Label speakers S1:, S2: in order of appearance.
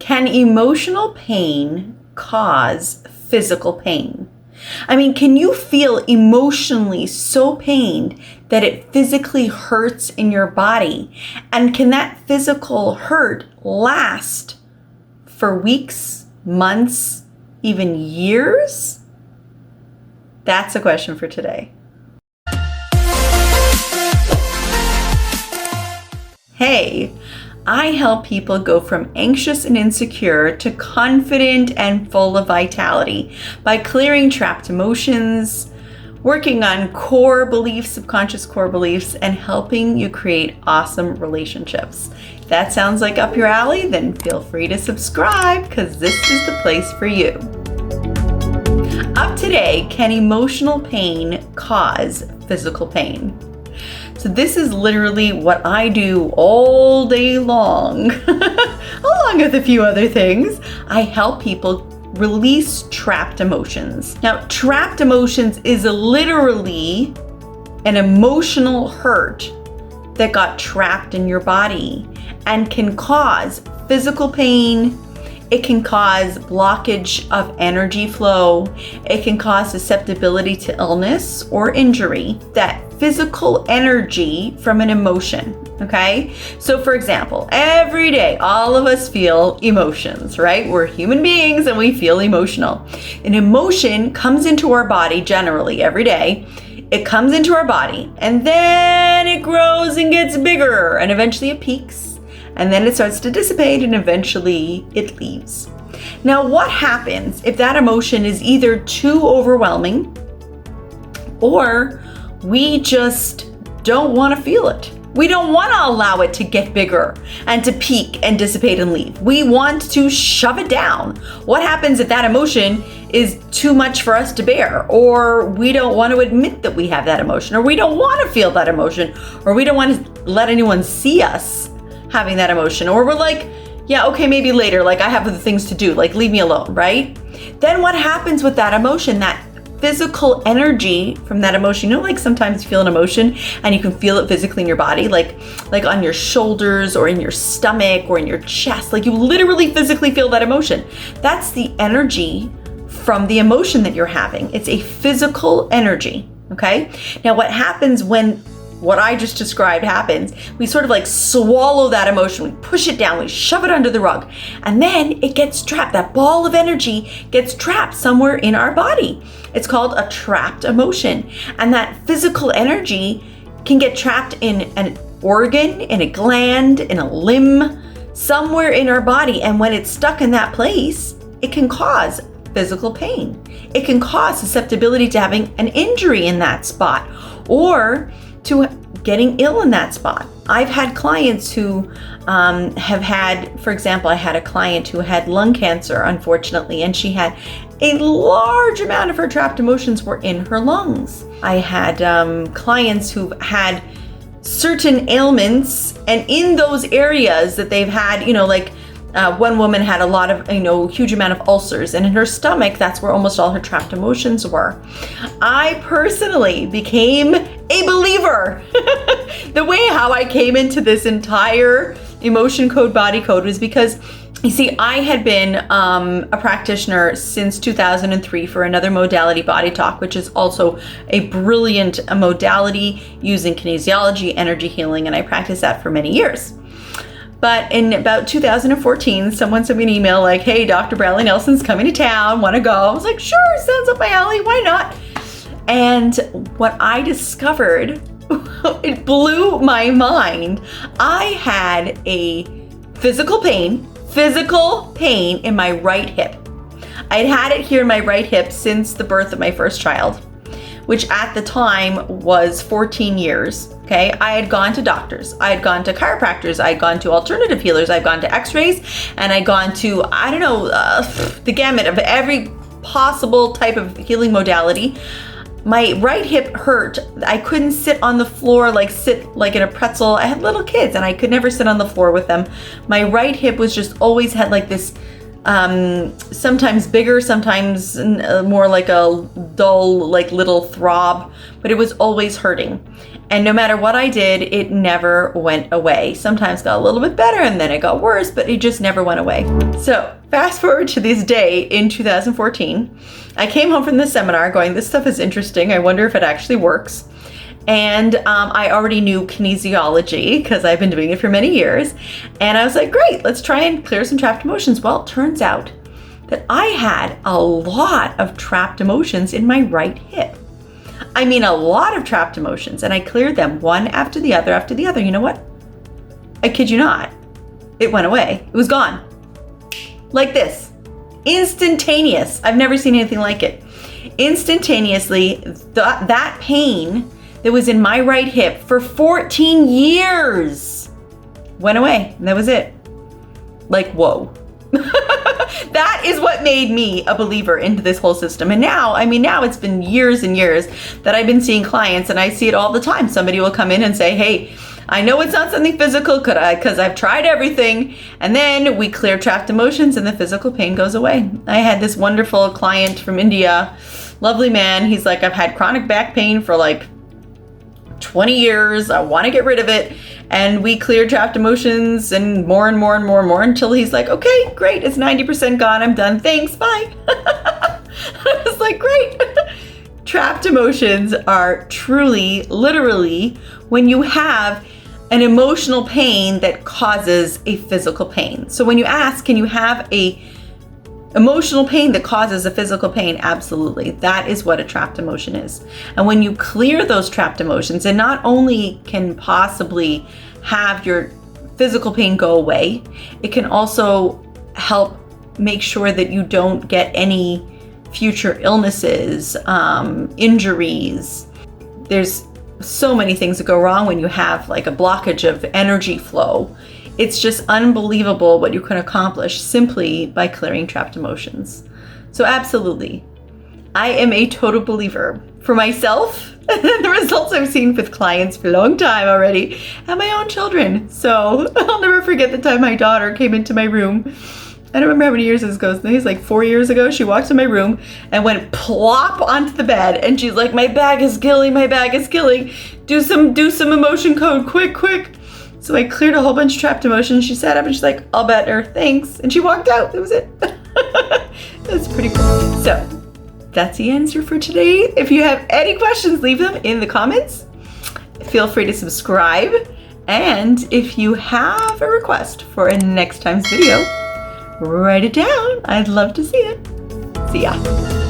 S1: Can emotional pain cause physical pain? I mean, can you feel emotionally so pained that it physically hurts in your body? And can that physical hurt last for weeks, months, even years? That's a question for today. Hey, I help people go from anxious and insecure to confident and full of vitality by clearing trapped emotions, working on core beliefs, subconscious core beliefs, and helping you create awesome relationships. If that sounds like up your alley, then feel free to subscribe because this is the place for you. Up today, can emotional pain cause physical pain? So this is literally what I do all day long, along with a few other things. I help people release trapped emotions. Now, trapped emotions is literally an emotional hurt that got trapped in your body and can cause physical pain. It can cause blockage of energy flow. It can cause susceptibility to illness or injury. That physical energy from an emotion, okay? So for example, every day, all of us feel emotions, right? We're human beings and we feel emotional. An emotion comes into our body generally every day. It comes into our body and then it grows and gets bigger and eventually it peaks. And then it starts to dissipate and eventually it leaves. Now, what happens if that emotion is either too overwhelming or we just don't want to feel it? We don't want to allow it to get bigger and to peak and dissipate and leave. We want to shove it down. What happens if that emotion is too much for us to bear, or we don't want to admit that we have that emotion, or we don't want to feel that emotion, or we don't want to let anyone see us having that emotion, or we're like, yeah, okay, maybe later, like I have other things to do, like leave me alone, right? Then what happens with that emotion, that physical energy from that emotion? You know, like sometimes you feel an emotion and you can feel it physically in your body, like on your shoulders or in your stomach or in your chest, like you literally physically feel that emotion. That's the energy from the emotion that you're having. It's a physical energy, okay? Now what happens when what I just described happens, we sort of like swallow that emotion, we push it down, we shove it under the rug, and then it gets trapped. That ball of energy gets trapped somewhere in our body. It's called a trapped emotion. And that physical energy can get trapped in an organ, in a gland, in a limb, somewhere in our body. And when it's stuck in that place, it can cause physical pain. It can cause susceptibility to having an injury in that spot, or to getting ill in that spot. I've had clients who have had, for example, I had a client who had lung cancer, unfortunately, and she had a large amount of her trapped emotions were in her lungs. I had clients who've had certain ailments, and in those areas that they've had, you know, like one woman had a lot of, huge amount of ulcers, and in her stomach, that's where almost all her trapped emotions were. I personally became a believer. The way how I came into this entire emotion code, body code, was because, you see, I had been a practitioner since 2003 for another modality, Body Talk, which is also a brilliant modality using kinesiology, energy healing, and I practiced that for many years. But in about 2014, someone sent me an email like, hey, Dr. Bradley Nelson's coming to town, want to go? I was like, sure, sounds up my alley, why not? And what I discovered, it blew my mind. I had a physical pain in my right hip. I'd had it here in my right hip since the birth of my first child, which at the time was 14 years, okay? I had gone to doctors, I had gone to chiropractors, I had gone to alternative healers, I'd gone to x-rays, and I'd gone to, the gamut of every possible type of healing modality. My right hip hurt. I couldn't sit on the floor, sit like in a pretzel. I had little kids and I could never sit on the floor with them. My right hip was just always had like this, sometimes bigger, sometimes more like a dull, like little throb, but it was always hurting. And no matter what I did, it never went away. Sometimes got a little bit better and then it got worse, but it just never went away. So fast forward to this day in 2014, I came home from the seminar going, this stuff is interesting. I wonder if it actually works. And I already knew kinesiology because I've been doing it for many years. And I was like, great, let's try and clear some trapped emotions. Well, it turns out that I had a lot of trapped emotions in my right hip. I mean, a lot of trapped emotions, and I cleared them one after the other after the other. You know what? I kid you not. It went away. It was gone. Like this. Instantaneous. I've never seen anything like it. Instantaneously, that pain that was in my right hip for 14 years went away. And that was it. Like, whoa. That is what made me a believer into this whole system. And now, now it's been years and years that I've been seeing clients, and I see it all the time. Somebody will come in and say, hey, I know it's not something physical because I've tried everything. And then we clear trapped emotions and the physical pain goes away. I had this wonderful client from India, lovely man. He's like, I've had chronic back pain for like 20 years. I want to get rid of it. And we cleared trapped emotions and more and more and more and more until he's like, okay, great. It's 90% gone. I'm done. Thanks. Bye. I was like, great. Trapped emotions are truly, literally, when you have an emotional pain that causes a physical pain. So when you ask, can you have a emotional pain that causes a physical pain? Absolutely. That is what a trapped emotion is. And when you clear those trapped emotions, it not only can possibly have your physical pain go away, it can also help make sure that you don't get any future illnesses, injuries. There's so many things that go wrong when you have like a blockage of energy flow. It's just unbelievable what you can accomplish simply by clearing trapped emotions. So absolutely, I am a total believer for myself and the results I've seen with clients for a long time already and my own children. So I'll never forget the time my daughter came into my room. I don't remember how many years this goes. I think it's like 4 years ago. She walked in my room and went plop onto the bed. And she's like, my bag is killing, my bag is killing. Do some emotion code, quick. So I cleared a whole bunch of trapped emotions. She sat up and she's like, I'll bet her, thanks. And she walked out. That was it. That's pretty cool. So that's the answer for today. If you have any questions, leave them in the comments. Feel free to subscribe. And if you have a request for a next time's video, write it down. I'd love to see it. See ya.